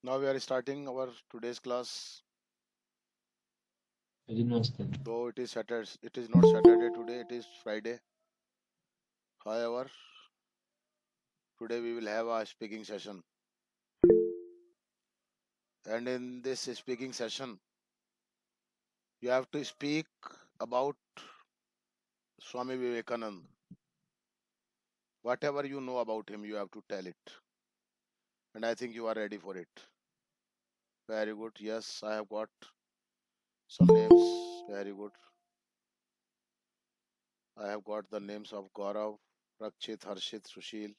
Now we are starting our today's class. Though it is Saturday, it is not Saturday today, it is Friday. However, today we will have a speaking session. And in this speaking session, you have to speak about Swami Vivekananda. Whatever you know about him, you have to tell it. And I think you are ready for it. Very good. Yes, I have got some names. Very good. I have got the names of Gaurav, Rakshit, Harshit, Sushil,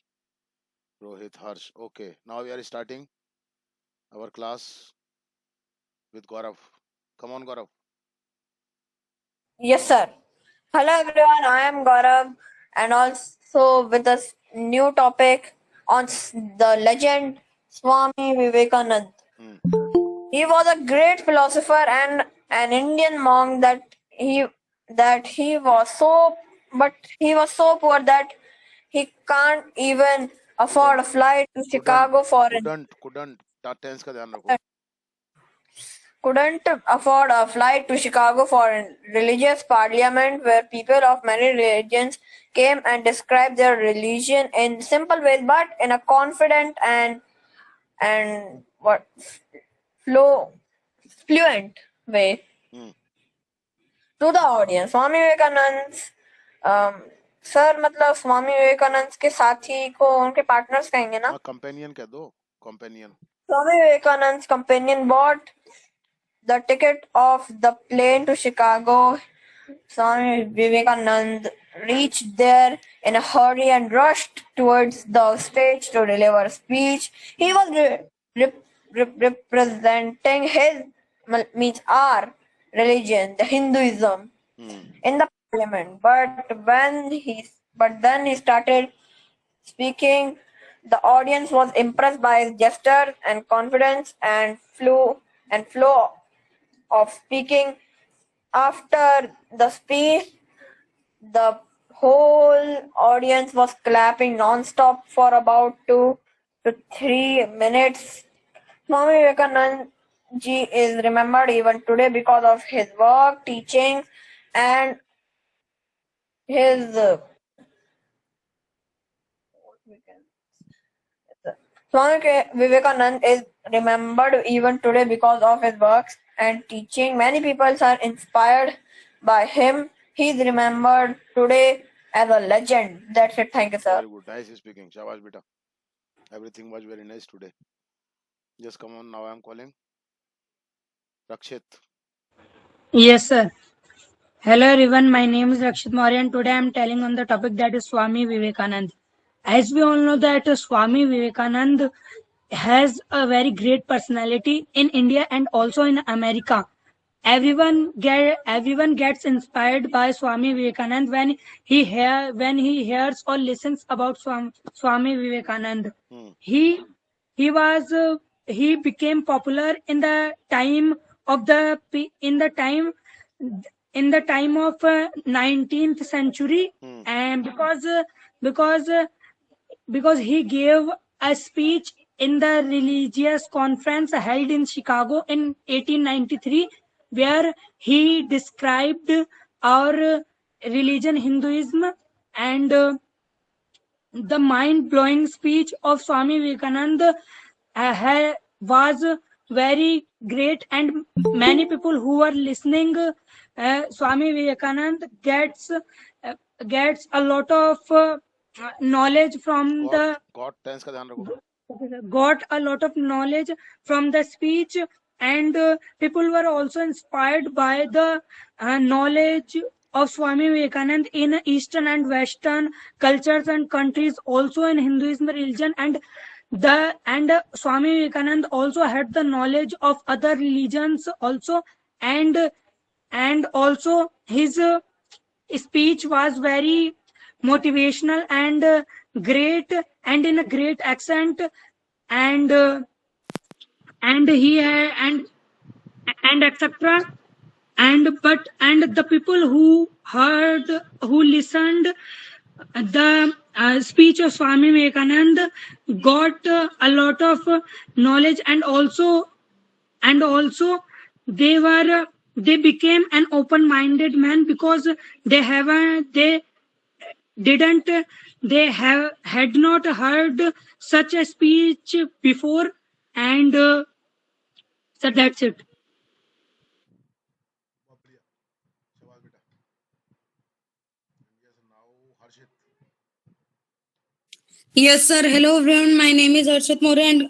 Rohit, Harsh. Okay, now we are starting our class with Gaurav. Come on, Gaurav. Yes, sir. Hello, everyone. I am Gaurav, and also with a new topic on the legend Swami Vivekanand. Hmm. He was a great philosopher and an Indian monk he was so poor that he can't even afford couldn't a flight to couldn't Chicago for couldn't tense का ध्यान रखो. couldn't afford a flight to Chicago for a religious parliament where people of many religions came and described their religion in simple ways but in a confident and what flow fluent way Hmm. to the audience. Swami Vivekananda sir मतलब स्वामी विवेकानंद के साथी को उनके partners कहेंगे ना. हाँ, companion कह दो. Companion. Swami Vivekananda companion bought the ticket of the plane to Chicago. Swami Vivekanand reached there in a hurry and rushed towards the stage to deliver a speech. He was representing means our religion, the Hinduism, in the parliament. But then he started speaking. The audience was impressed by his gesture and confidence and flow of speaking. After the speech, the whole audience was clapping non-stop for about 2 to 3 minutes. Swami Vivekanand ji is remembered even today because of his work, teaching, and his Swami Vivekanand is remembered even today because of his works and teaching. Many people are inspired by him. He is remembered today as a legend. That's it. Thank you, sir. Very good. Nice speaking. Shabash beta. Everything was very nice today. Just come on. Now I am calling Rakshit. Yes, sir. Hello, everyone. My name is Rakshit Maurya, and today I am telling on the topic that is Swami Vivekanand. As we all know that Swami Vivekanand has a very great personality in India and also in America. Everyone gets inspired by Swami Vivekanand when he hears or listens about Swami Vivekanand. Hmm. He was he became popular in the time of the in the time in the time of 19th century, and because he gave a speech in the religious conference held in Chicago in 1893, where he described our religion Hinduism, and the mind-blowing speech of Swami Vivekananda was very great, and many people who are listening Swami Vivekananda gets a lot of knowledge from got tense का ध्यान रखो. got a lot of knowledge from the speech, and people were also inspired by the knowledge of Swami Vivekananda in Eastern and Western cultures and countries, also in Hinduism religion, and Swami Vivekananda also had the knowledge of other religions also, and also his speech was very motivational and great, and in a great accent, and and he and etc. And the people who listened the speech of Swami Vivekananda got a lot of knowledge, and also they became an open-minded man, because they didn't they have had not heard such a speech before, and so that's it. बहुत बढ़िया सवाल बेटा. Yes, now Harshit. Yes, sir. Hello, everyone. My name is Arshit More, and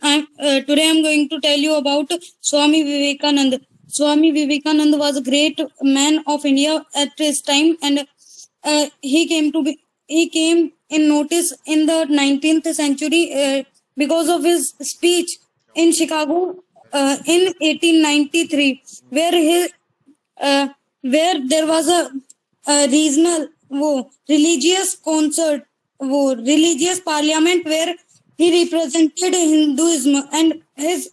today I'm going to tell you about Swami Vivekananda. Swami Vivekananda was a great man of India at his time, and he came in notice in the 19th century because of his speech in Chicago in 1893, where there was a regional religious concert, religious parliament, where he represented Hinduism, and his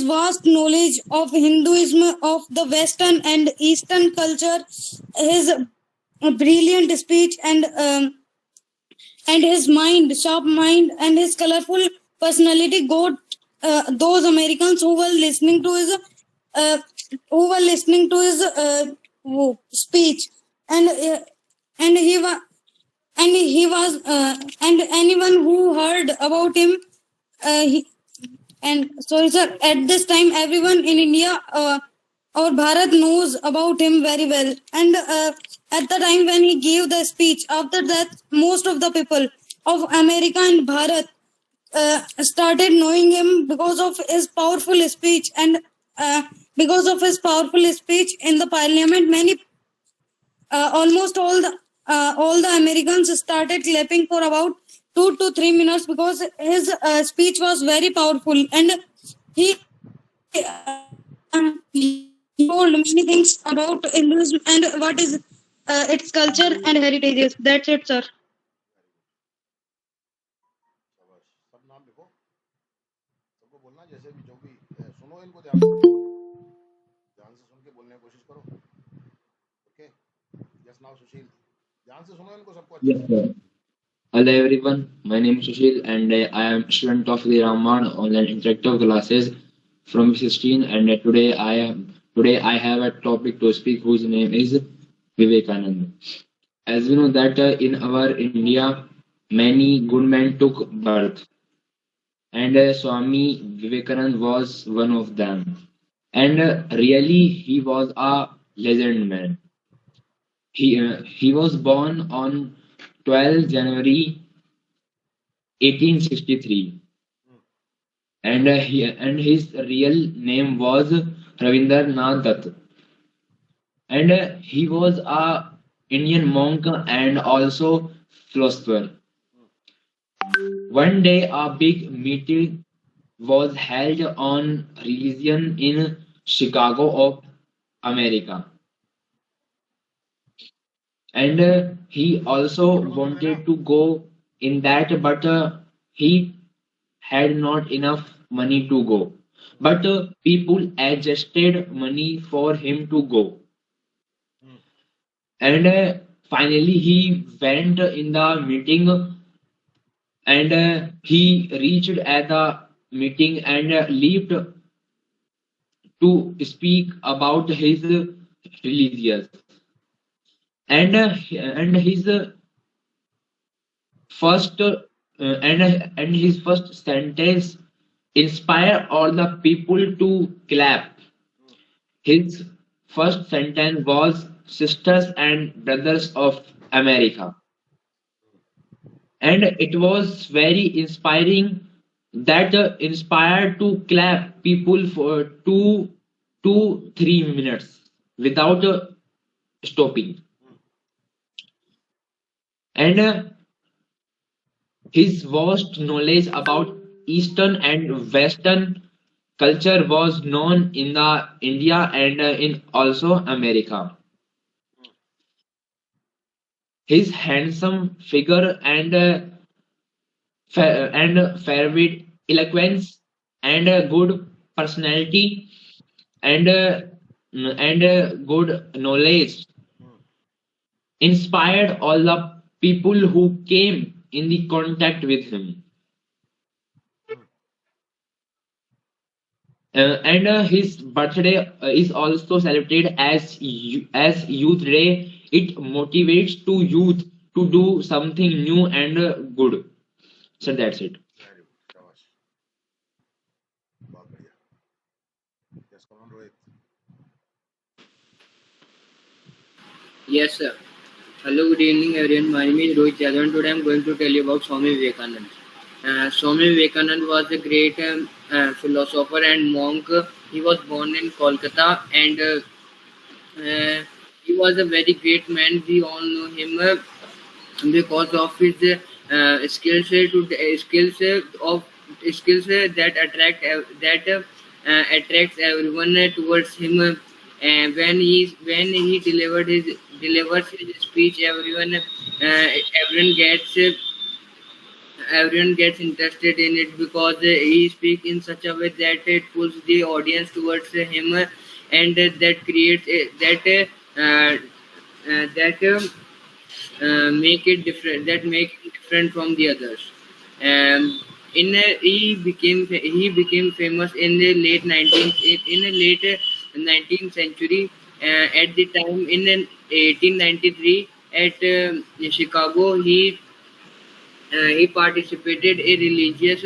vast knowledge of Hinduism, of the Western and Eastern culture, his brilliant speech, and his sharp mind, and his colorful personality got those Americans who were listening to his speech, and he was and anyone who heard about him, and sorry sir, at this time everyone in India or Bharat knows about him very well. And at the time when he gave the speech, after that most of the people of America and Bharat started knowing him because of his powerful speech, and because of his powerful speech in the parliament, many almost all the Americans started clapping for about 2 to 3 minutes, because his speech was very powerful, and he he told many things about Hinduism and what is its culture and heritages. That's it, sir. शाबाश. सब नाम लिखो. सबको बोलना जैसे भी जो भी सुनो इनको ध्यान से सुन के बोलने की कोशिश करो. ओके. यस नाउ सुशील. ध्यान से सुनो इनको सबको अच्छे Yes, से. sir. Hello everyone, my name is Sushil, and I am student of the Raman online interactive classes from 16, and today I have a topic to speak whose name is Vivekananda. As we know that in our India many good men took birth, and Swami Vivekananda was one of them, and really he was a legend man. He was born on 12 January 1863, and his real name was Ravindranath Dutt, and he was a Indian monk and also philosopher. One day, a big meeting was held on religion in Chicago of America, and he also wanted to go in that, but he had not enough money to go. But people adjusted money for him to go, and finally he went in the meeting, and he reached at the meeting and left to speak about his religious, and his first and his first sentence inspire all the people to clap. His first sentence was sisters and brothers of America, and it was very inspiring, that inspired to clap people for 2 to 3 minutes without stopping. And his vast knowledge about Eastern and Western culture was known in the India and in also America. His handsome figure and fair wit, eloquence, and good personality, and good knowledge inspired all the people who came in the contact with him. And his birthday is also celebrated as Youth Day. It motivates to youth to do something new and good. So that's it. Very good. Shabash. बहुत बढ़िया. Yes, come on, Rohit. Yes, sir. Hello, good evening, everyone. My name is Rohit Yadav, and today I am going to tell you about Swami Vivekananda. Swami Vivekananda was a great philosopher and monk. He was born in Kolkata, and he was a very great man. We all know him because of his skills that attracts everyone towards him. And when he delivers his speech, everyone gets interested in it because he speaks in such a way that it pulls the audience towards him, and that creates make it different, that make it different from the others. He became famous in the late 19th century. At the time in 1893 at Chicago, he participated a religious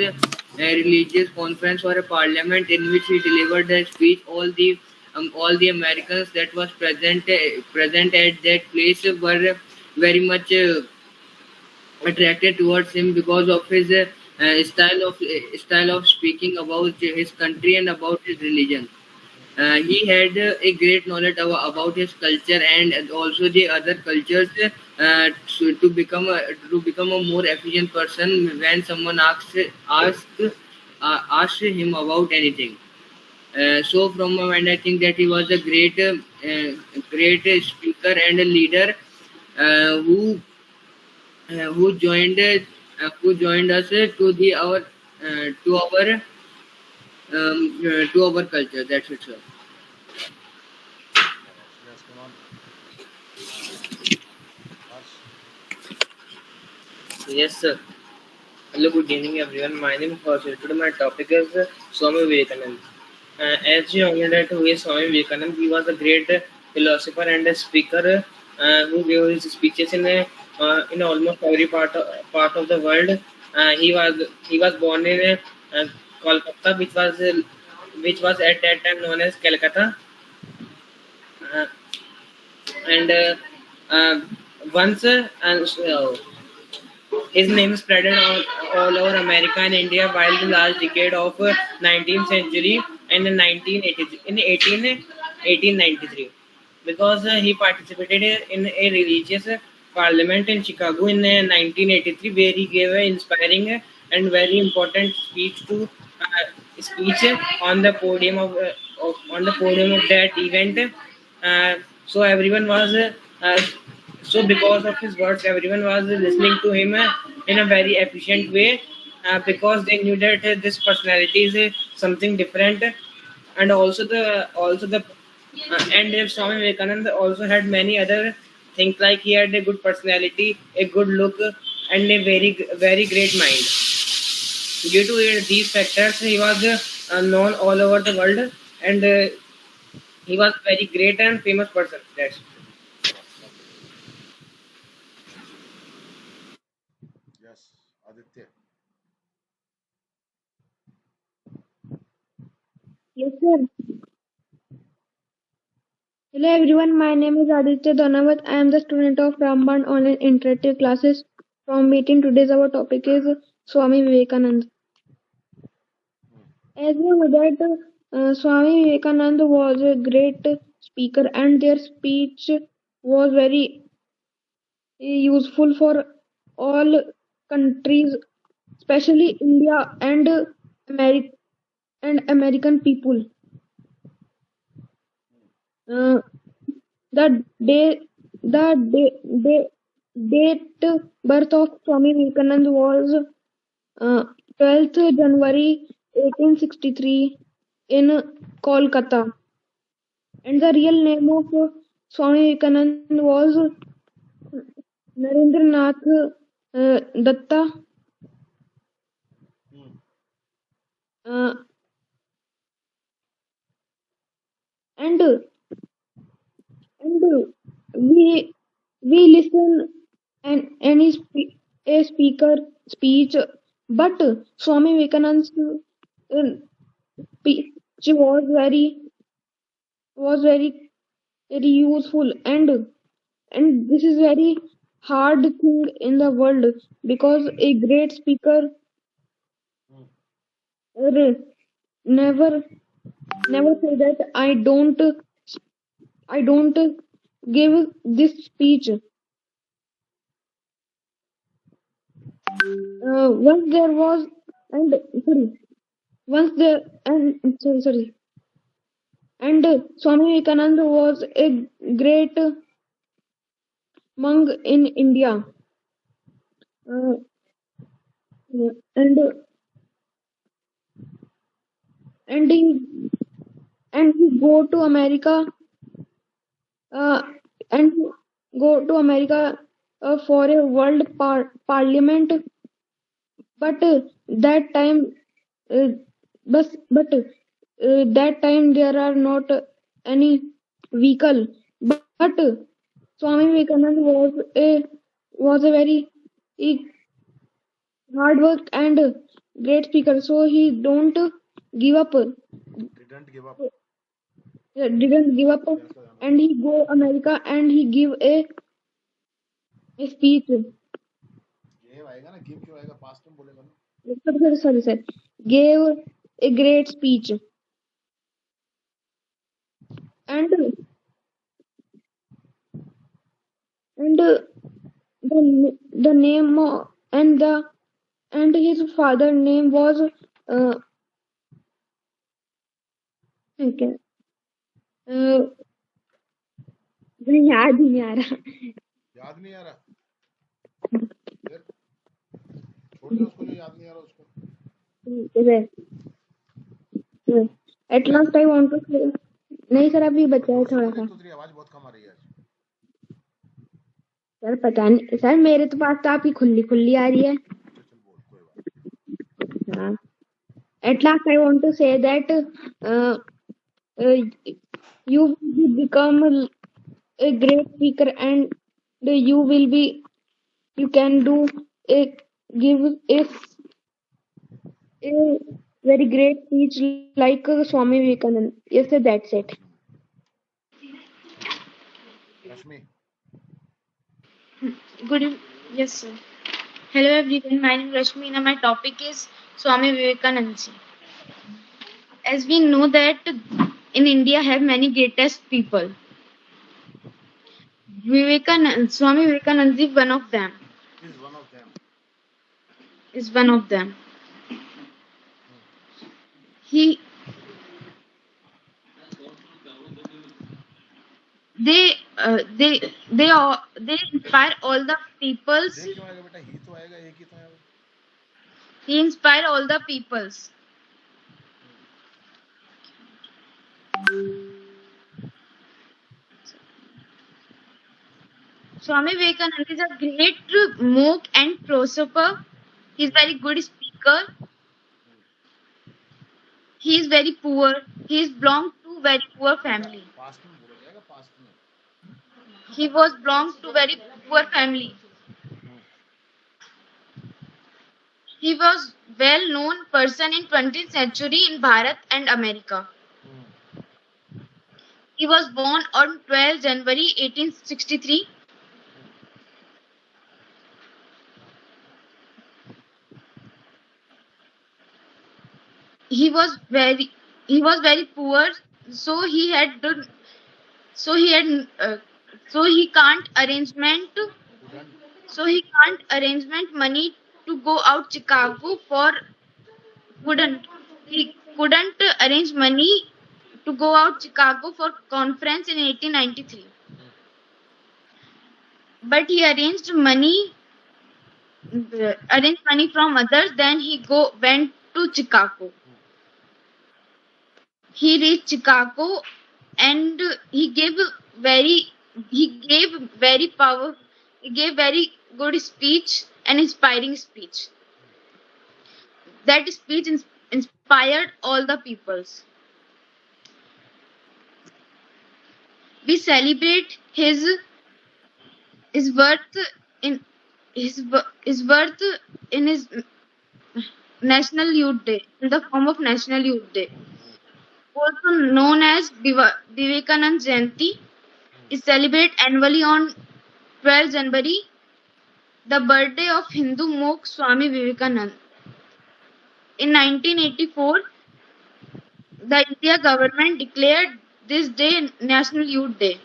conference or a parliament in which he delivered a speech. All the Americans that was present at that place were very much attracted towards him because of his style of speaking about his country and about his religion. He had a great knowledge about his culture and also the other cultures, to become a more efficient person when someone asks him about anything. So from my mind, I think that he was a great speaker and a leader, uh, who who joined us to our culture. That's it, sir. Yes, come on. Harsh. Yes, sir. Hello, good evening, everyone. My name is Kaushal. Today, my topic is Swami Vivekananda. As you all know, that who is Swami Vivekananda? He was a great philosopher and a speaker who gave his speeches in almost every part of the world. He was born in Kolkata, which was at that time known as Calcutta. Uh, and uh, once and his name spread all over America and India while the last decade of 19th century and in 1980 in 1893, because he participated in a religious parliament in Chicago in 1983, where he gave an inspiring and very important speech on the podium of that event. So everyone was so because of his words, everyone was listening to him in a very efficient way, because they knew that this personality is something different. And also the and Swami Vivekananda also had many other things, like he had a good personality, a good look, and a very great mind. Due to these factors, he was known all over the world, and he was a very great and famous person. That's Yes, Aditya. Yes, sir. Hello everyone, my name is Aditya Dhanawat. I am the student of Ramban Online Interactive Classes from meeting. Today's our topic is Swami Vivekananda. As you know that Swami Vivekananda was a great speaker and their speech was very useful for all countries, especially India and American people. Uh, The day the date birth of Swami Vivekananda was 12th January 1863 in Kolkata, and the real name of Swami Vivekananda was Narendranath Datta. Uh, and and we listen and any a speaker speech, but Swami Vivekananda's speech was very useful, and this is very hard thing in the world, because a great speaker never never say that I don't give this speech. Once there was and sorry once there and sorry and Swami Vivekananda was a great monk in India. uh, and and he go to America, uh, and go to America for a world parliament, but that time uh, that time there are not any vehicle, but Swami Vivekananda was a very he hard work and great speaker, so he don't give up Didn't give up. didn't give up, and he go America and he give a speech. Give आएगा ना, give क्यों आएगा? Past में बोलेगा ना. Sorry, sir. Gave a great speech, and the name and his father name was okay, याद ही नहीं आ रहा. याद नहीं आ रहा. फिर छोड़ दो उसको जो याद नहीं आ रहा उसको. At last I want to say, नहीं सर अभी बचा है थोड़ा सा. तो तेरी आवाज बहुत कम आ रही है आज. सर पता नहीं सर, मेरे तो पास तो आपकी खुली खुली आ रही है. चल बोल, कोई बात. हाँ. At last I want to say that you will become a great speaker, and you can do give a very great speech like Swami Vivekananda. Yes sir, that's it. Rashmi. Yes, sir. Hello everyone, my name is Rashmi and my topic is Swami Vivekananda ji. As we know that in India have many greatest people. Swami Vivekananda is one of them. Is one of them. Is one of them. He they inspire all the peoples. देख क्यों आएगा बेटा? ही तो आएगा, एक ही तो आएगा. He inspire all the peoples. Swami Vivekananda is a great monk and philosopher. He is very good speaker. He is very poor. He is belong to very poor family. Past में बोला जाएगा, पास्ट में. He was belong to very poor family. He was well known person in 20th century in Bharat and America. He was born on 12 January 1863. He was very poor, so he can't arrangement money to go out Chicago for he couldn't arrange money to go out Chicago for conference in 1893. But he arranged money from others. Then he went to Chicago. He reached Chicago and he gave very good speech, and inspiring speech. That speech inspired all the peoples. We celebrate his birth in his birth in his National Youth Day, in the form of National Youth Day, also known as Vivekanand Jayanti, is celebrated annually on 12 January, the birthday of Hindu monk Swami Vivekanand. In 1984, the India government declared this day National Youth Day.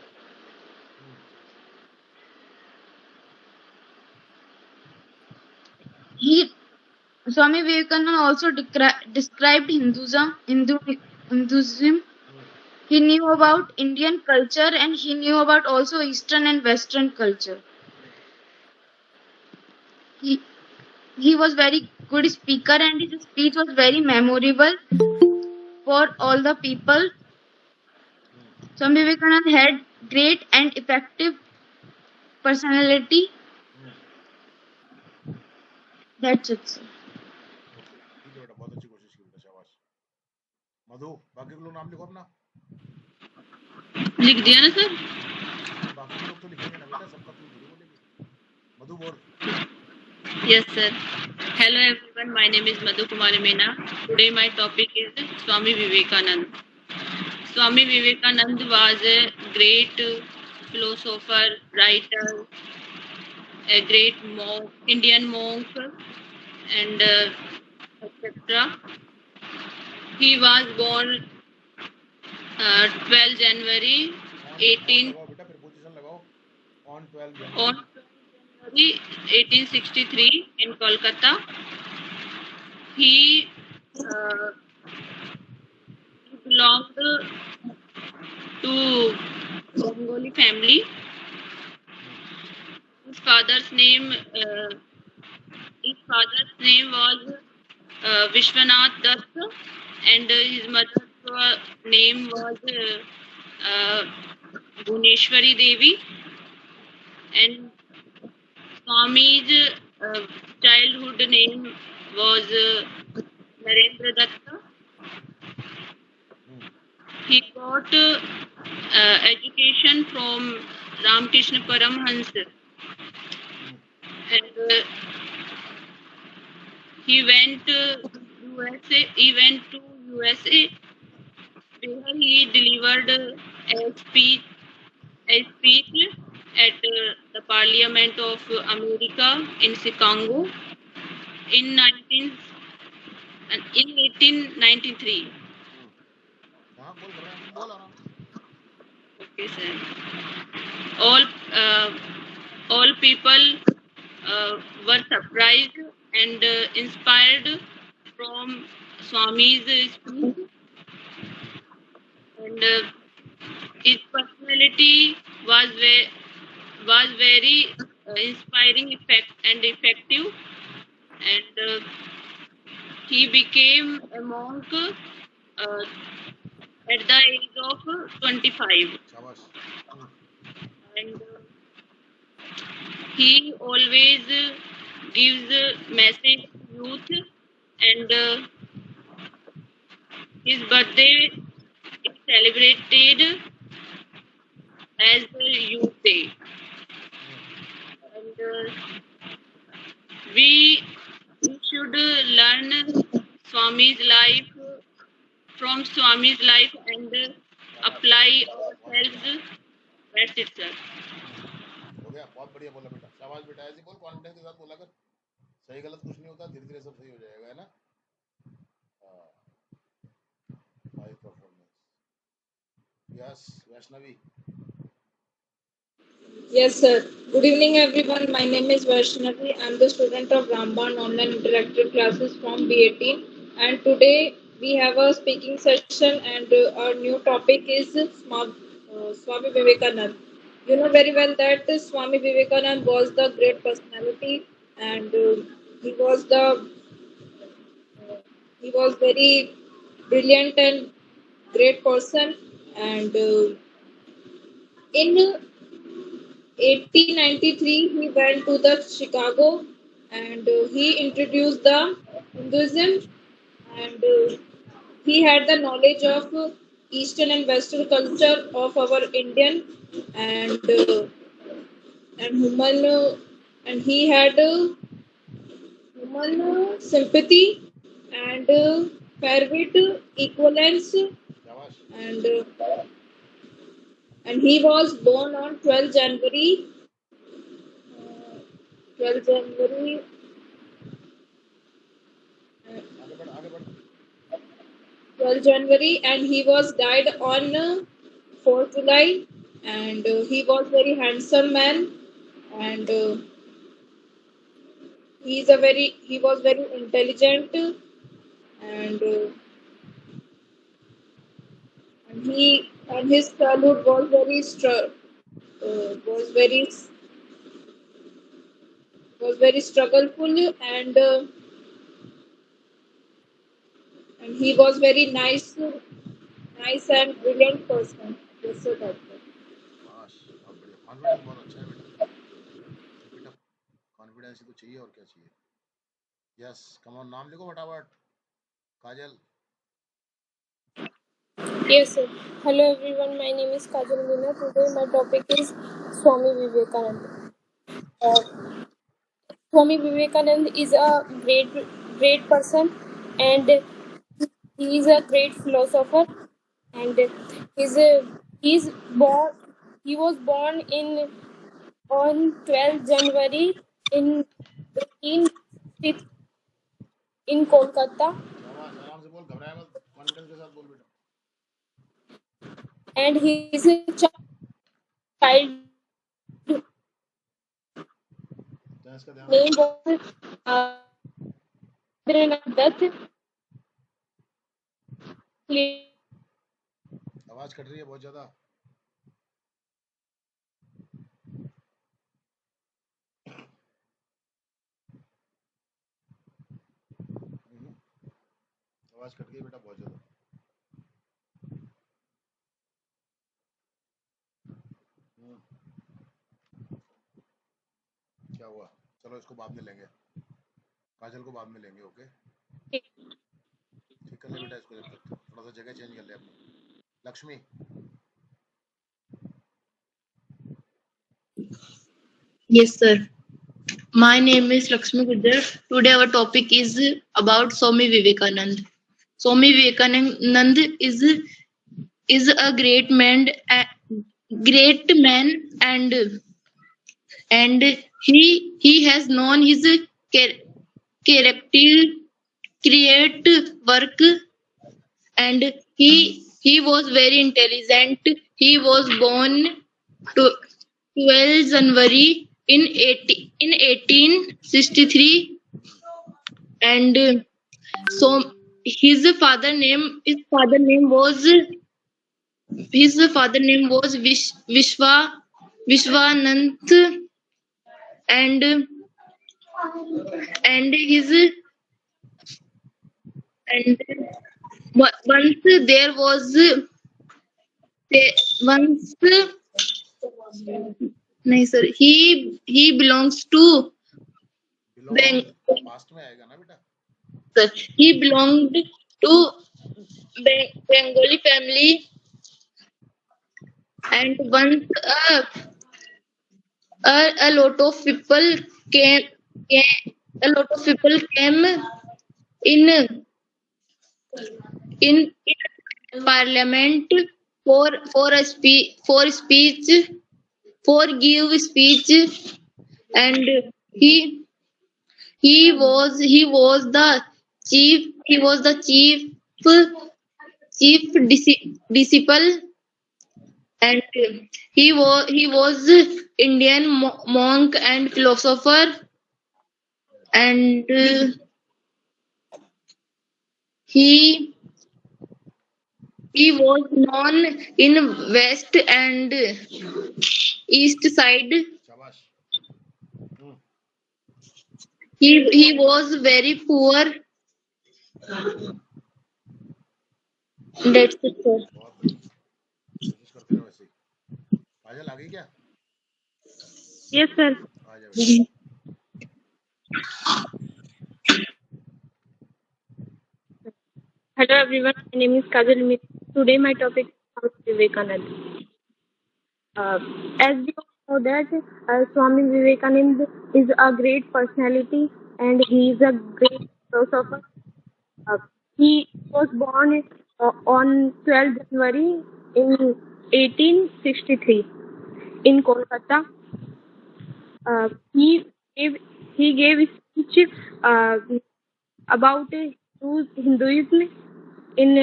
Swami Vivekananda also described Hinduism. He knew about Indian culture and he knew about also Eastern and Western culture. He was very good speaker and his speech was very memorable for all the people. Swami Vivekananda had great and effective personality. That's it, sir. ठीक है बेटा, बहुत अच्छी कोशिश की बेटा, शाबाश। मधु, बाकी के लोग नाम लिखो अपना। लिख दिया ना सर? बाकी के लोग तो लिखेंगे ना बेटा, सबका तुम जरूर बोलेंगे। मधु बोल। Yes, sir. Hello everyone, my name is Madhu Kumari Meena. Today my topic is Swami Vivekanand. Swami Vivekanand was a great philosopher, writer, a great monk, Indian monk, and etc. He was born 12 January 18 लगाओ बेटा, फिर position लगाओ। On 12 on January 1863 in Kolkata. He belonged to Bengali family. His father's name was Vishwanath Dutt, and his mother's name was Bhuneshwari Devi, and Swami's childhood name was Narendra Datta. He got education from Ramakrishna Paramhans, and he went to USA. Where he delivered a speech at the Parliament of America in Chicago in 1893. हाँ, बोल रहा है, बोल आराम से। Okay, sir. All people were surprised and inspired from Swami's speech, and his personality was very inspiring and effective, and he became a monk at the age of 25, शाबाश। and he always gives message to youth, and his birthday is celebrated as the Youth Day, and we should learn Swami's life from Swami's life and apply ourselves. That's it, sir. हो गया, बहुत बढ़िया बोला बेटा, शाबाश बेटा। ऐसे बोल, कॉन्फिडेंस के साथ बोला कर। सही गलत कुछ नहीं होता, धीरे धीरे सब सही हो जाएगा, है ना? High performance. Yes, Vaishnavi. Yes, sir. Good evening, everyone. My name is Vaishnavi. I'm the student of Ramban Online Interactive Classes from B18. And today we have a speaking session, and our new topic is Swami Vivekanand. You know very well that Swami Vivekanand was the great personality, and he was the he was very brilliant and great person. And in 1893 he went to the Chicago, and he introduced the Hinduism, and he had the knowledge of Eastern and Western culture of our Indian, and human, and he had human sympathy and fair wit, equivalence, and he was born on 12 January, 12 January, uh, 12 January, and he was died on 4th July, and he was very handsome man, and he was very intelligent, and and his childhood was was very struggleful, and he was very nice and brilliant person. Yes, sir, doctor. बस बहुत बढ़िया, confidence बहुत अच्छा है बेटा। बेटा confidence ही तो चाहिए, और क्या चाहिए। यस, कम ऑन, नाम लिखो फटाफट। काजल। Yes, sir. Hello everyone, my name is Kajal Meena. Today my topic is Swami Vivekananda. Uh, Swami Vivekananda is a great person, and he is a great philosopher, and he's he's born he was born in on 12th January in 1860 in Kolkata, शाबाश, आराम से बोल, घबराए मत, confidence के साथ बोल बेटा। and his child टेंस का ध्यान name रखना। was Rabindranath Dutt. आवाज कट रही है बहुत ज्यादा। आवाज कट गई बेटा बहुत ज्यादा। क्या हुआ? चलो इसको बाद में लेंगे, काजल को बाद में लेंगे। ओके, ठीक कर ले बेटा इसको, जब तक थोड़ा सा जगह चेंज कर ले अपनी। Lakshmi. Yes, sir. My name is Lakshmi Gujjar. Today our topic is about Swami Vivekanand. Swami Vivekanand is a great man, and he has known his character create work, and he was very intelligent. He was born to 12 January in 1863, and so his father name was Vishwananth, and and his and once there was once नहीं sir, he belongs to belong past में आएगा ना बेटा। sir, he belonged to Bengali family, and once a lot of people came, a lot of people came in in parliament for give speech, and he he was the chief disciple, and he was Indian monk and philosopher, and he he was known in west and east side. शाबाश। He was very poor. That's it, sir. बहुत बढ़िया, कोशिश करते रहो ऐसे ही। काजल आ गई क्या? Yes, sir. आ जा बेटा। Hello everyone, my name is Kajal Mitra. Today my topic is Swami Vivekananda. As we all know that Swami Vivekananda is a great personality and he is a great philosopher. He was born on 12 January in 1863 in Kolkata. Uh, he gave he gave a speech about Hinduism in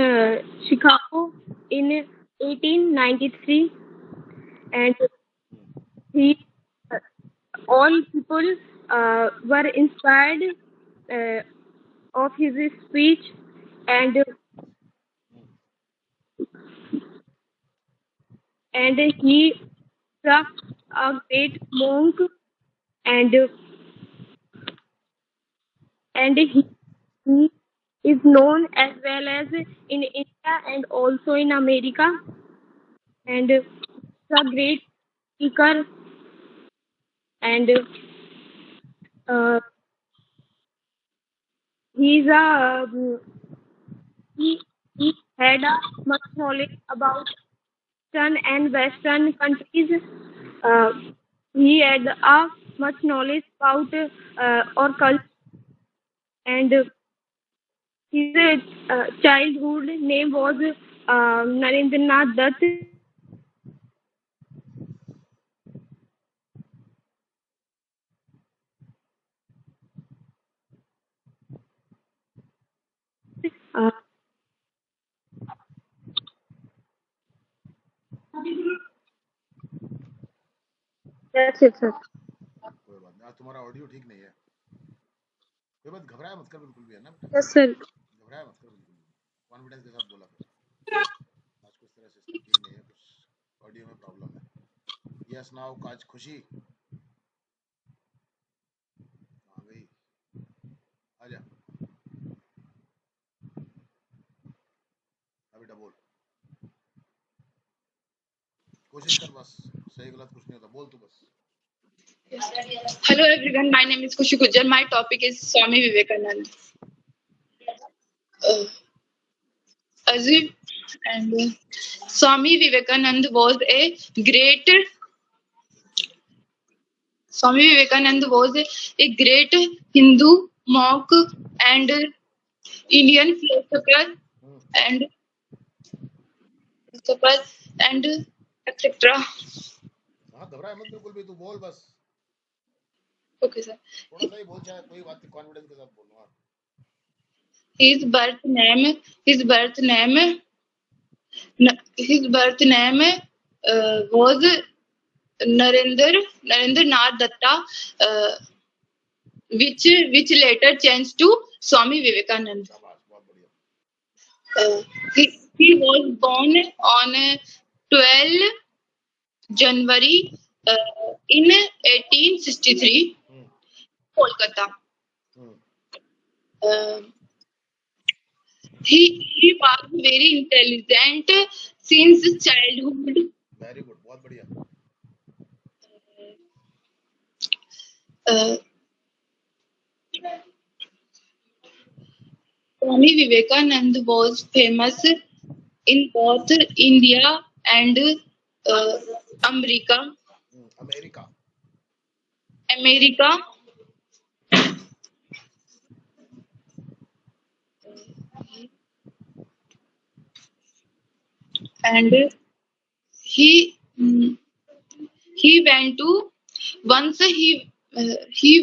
Chicago in 1893, and he all people were inspired uh, of his speech, and he was a great monk, and he is known as well as in India and also in America, and is a great speaker, and uh, he's a he he had a much knowledge about Eastern and Western countries. Uh, he had a much knowledge about our culture, and his childhood name was Narendranath Dutt. Uh, that's it, sir. कोई बात नहीं, आज तुम्हारा audio ठीक नहीं है। कोई बात, घबराया मत कर बिल्कुल भी, है ना बेटा, Yes, sir. घबराया मत कर बिल्कुल भी, कॉन्फिडेंस के साथ बोला कर। आज कुछ तरह सिस्टम ठीक नहीं है, कुछ ऑडियो में प्रॉब्लम है। यस नाउ काज खुशी आ गई, आजा बेटा, बोल, कोशिश कर, बस सही गलत कुछ नहीं होता, बोल तू बस। Hello everyone, my name is Kushi Gujjar. My topic is Swami Vivekananda. Swami Vivekananda was a great Hindu monk and Indian philosopher and etc. हाँ, घबराया मत बिल्कुल भी, तू बोल बस। Okay, sir. थोड़ा सा ही बोल, चाहे कोई बात नहीं, कॉन्फिडेंस के साथ बोलना। His birth name was Narendranath Datta, which later changed to Swami Vivekananda. He was born on 12 January in 1863, Kolkata. He was very intelligent since childhood. Very good, बहुत बढ़िया। Swami Vivekananda was famous in both India and America. And he went to once he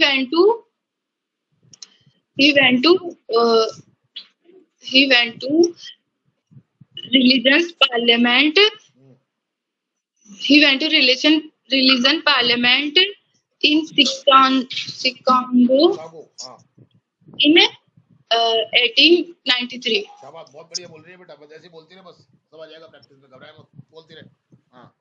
went to religious parliament. He went to religion parliament in Chicago in 1893. शाबाश, बहुत बढ़िया बोल रही है बेटा, बस ऐसे बोलती रहे, बस सब आ जाएगा प्रैक्टिस में, घबराए मत, बोलती रहे। हाँ।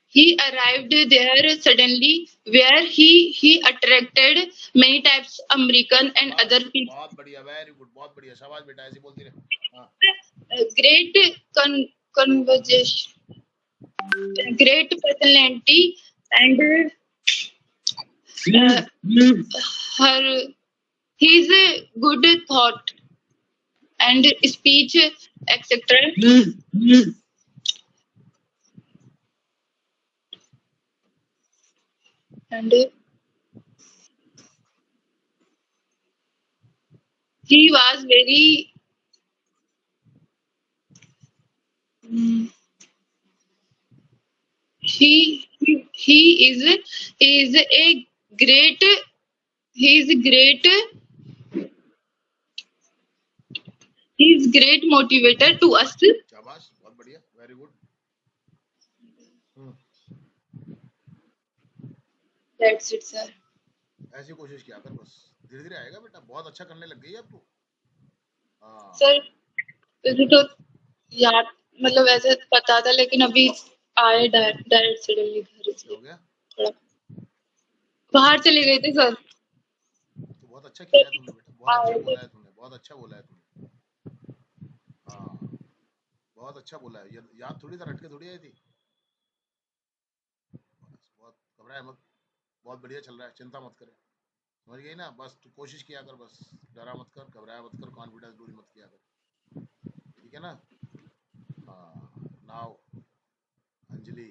He arrived there suddenly, where he attracted many types of American and other people. बहुत बढ़िया, वेरी गुड, बहुत बढ़िया, शाबाश बेटा, ऐसे बोलती रहे। हाँ। Great conversation, great personality, and her his good thought and speech, etc. And he was very mm, he is a great he is great he is great motivator to us. शाबाश, बहुत बढ़िया, very good. That's it, sir. ऐसी कोशिश किया कर बस, धीरे धीरे आएगा बेटा. बहुत अच्छा करने लग गई है अब तू. हाँ. सर मुझे तो याद मतलब ऐसे पता था लेकिन अभी आए डायरेक्ट सडनली घर से हो गया. थोड़ा बाहर चले गए थे सर. तो बहुत अच्छा किया है तुमने बेटा, बहुत अच्छा बोला है तुमने, बहुत अच्छा बोला है तुमने. हाँ, बहुत अच्छा बोला है. याद थोड़ी था, रट के थोड़ी आई थी. बहुत घबराए मत, बहुत बढ़िया चल रहा है, चिंता मत करे. समझ गई ना. बस तू कोशिश किया कर, बस डरा मत कर, घबराया मत कर, कॉन्फिडेंस लूज मत किया कर. ठीक है ना. हाँ. नाउ अंजलि,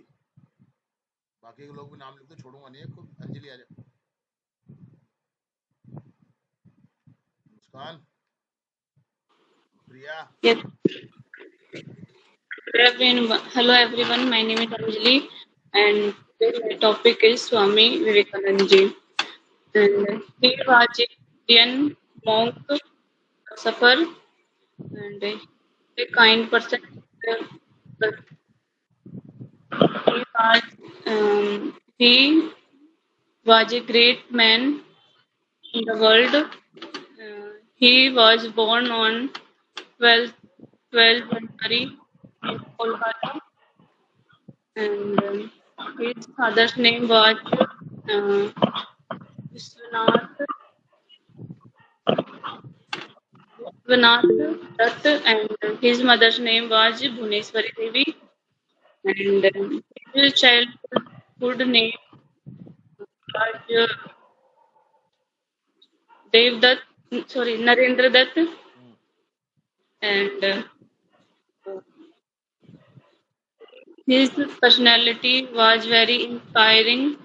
बाकी के लोग भी नाम लिख दो, छोड़ूंगा नहीं. एक अंजलि आ जा. मुस्कान, प्रिया. Yes. Hello everyone, my name is Anjali and my topic is Swami Vivekananda ji. And he was a Indian monk, philosopher, and a kind person. He was a great man in the world. He was born on 12th January in Kolkata, and his father's name was Vishwanath Dutt, and his mother's name was Bhuneswari Devi, and his childhood name was Narendra Dutt, and his personality was very inspiring.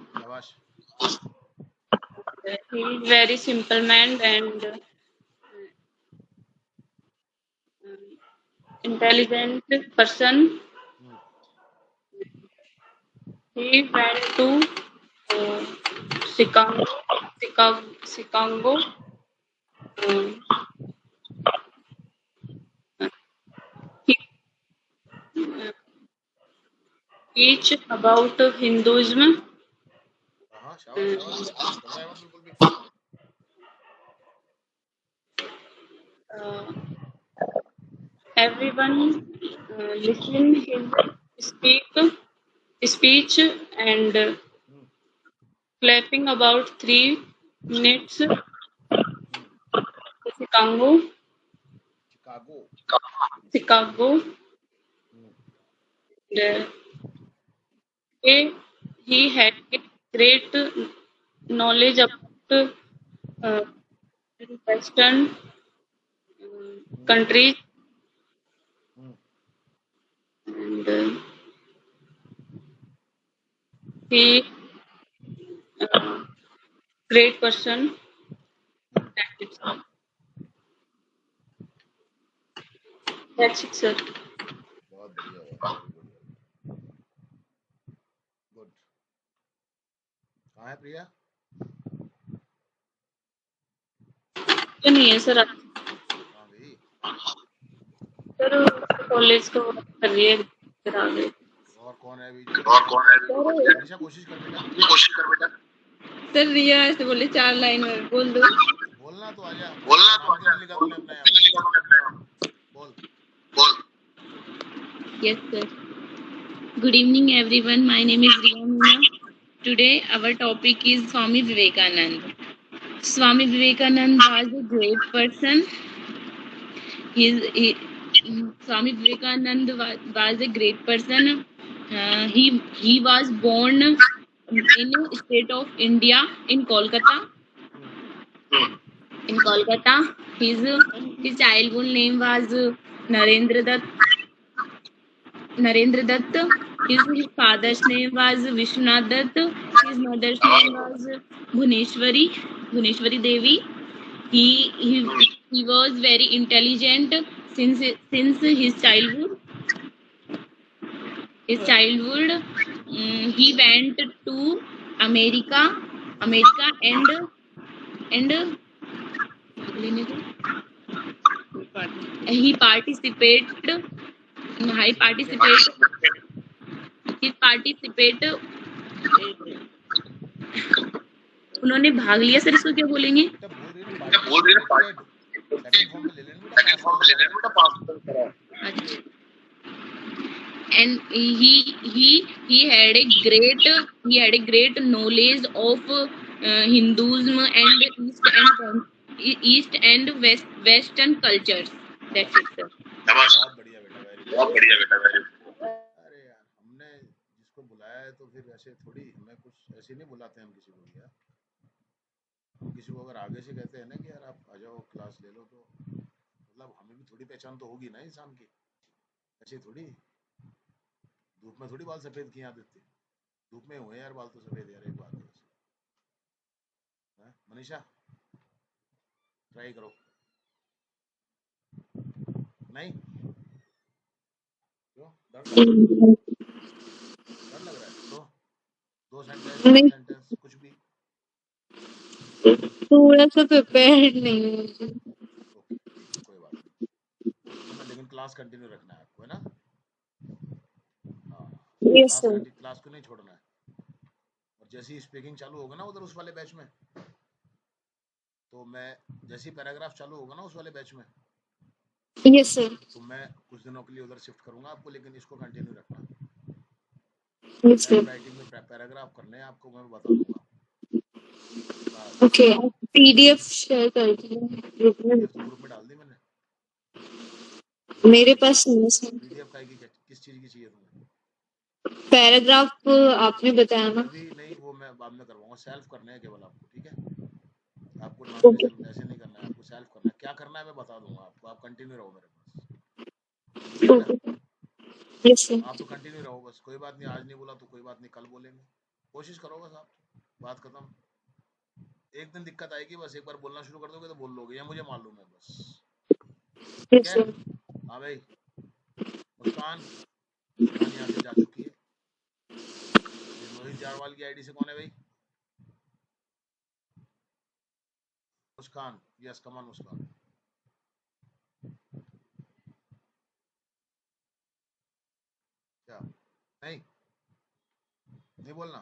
He is very simple man and intelligent person. He went to Chicago. He teach about Hinduism. Everyone listen his speech and clapping about 3 minutes. Chicago. And, he had great knowledge about Western countries, and he great person. That's it, sir. बहुत बढ़िया, good. कहाँ है प्रिया? नहीं है sir. कहाँ गई? Sir college को कर रही है, फिर आ गई. और कौन है अभी? हमेशा कोशिश कर बेटा. सर रिया ऐसे बोले 4 लाइन में बोल दो. बोलना तो आजा. नाम लिखा तूने अपना यहाँ पे. बोल. Yes, sir. Good evening, everyone. My name is Riya. Today, our topic is Swami Vivekananda. Swami Vivekananda was a great person. Swami Vivekananda was a great person. He was born in state of India, in Kolkata. In Kolkata, his childhood name was Narendra Dutt. Narendra Dutt. His father's name was Vishwanath Dutt. His mother's name was Bhuneshwari Devi. He he he was very intelligent since his childhood. He went to America, and he participate. He participate. He participate. उन्होंने भाग लिया sir, इसको क्या बोलेंगे? बेटा बोल रही है ना पार्टिसिपेटेड, सेकंड फॉर्म में ले लेना बेटा, पास करा है। अच्छा। And he had a great knowledge of Hinduism and East and Western cultures. That's it, sir. बहुत बढ़िया बेटा, वेरी गुड। अरे यार, हमने जिसको बुलाया है तो फिर ऐसे थोड़ी, हमें कुछ ऐसे नहीं बुलाते हम किसी को यार। किसी को अगर आगे से कहते हैं ना कि यार आप आ जाओ क्लास ले लो, तो मतलब हमें भी थोड़ी पहचान तो होगी ना इंसान की। ऐसे थोड़ी धूप में थोड़ी बाल सफेद किए आदित्य, धूप में हुए यार बाल तो सफेद यार, एक बात है वैसे। मनीषा ट्राई करो। नहीं क्यों डर लग रहा है? तो दो सेंटेंस, तीन सेंटेंस, कुछ भी। थोड़ा सा प्रिपेयर्ड नहीं हूँ। ओके ठीक है, कोई बात नहीं, लेकिन क्लास कंटिन्यू रखना है आपको, है ना? हाँ, यस सर। क्लास को नहीं छोड़ना है। और जैसे ही स्पीकिंग चालू होगा ना उधर उस वाले बैच में, तो मैं जैसे ही पैराग्राफ चालू होगा ना उस वाले बैच में, यस सर। तो मैं कुछ दिनों के लिए उधर शिफ्ट करूंगा आपको, लेकिन इसको कंटिन्यू रखना। Yes sir. राइटिंग में पैराग्राफ करने हैं आपको, मैं बता दूंगा। ओके, पीडीएफ शेयर कर दीजिए ग्रुप में डाल दी मैंने। मेरे पास नहीं है सर। पीडीएफ का किस चीज की चाहिए तुम्हें? पैराग्राफ आपने बताया ना। अभी नहीं, वो मैं बाद में करवाऊंगा। सेल्फ करने हैं केवल आपको, ठीक है? आपको ट्रांसलेशन ऐसे नहीं करना है, आपको सेल्फ करना है। क्या करना है मैं बता दूंगा आपको, आप कंटिन्यू रहो मेरे पास, ठीक है ना? Yes sir. आप तो कंटिन्यू रहो बस, कोई बात नहीं। आज नहीं बोला तो कोई बात नहीं, कल बोलेंगे। कोशिश करो बस आप, बात खत्म। एक दिन दिक्कत आएगी, बस एक बार बोलना शुरू कर दोगे तो बोल लोगे, ये मुझे मालूम है बस, ठीक है? हाँ भाई, मुस्कान यहाँ से जा चुकी है। रोहित जारवाल की आईडी से कौन है भाई? मुस्कान, यस कमान मुस्कान। क्या नहीं बोलना?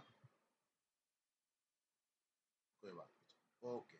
कोई बात नहीं, ओके।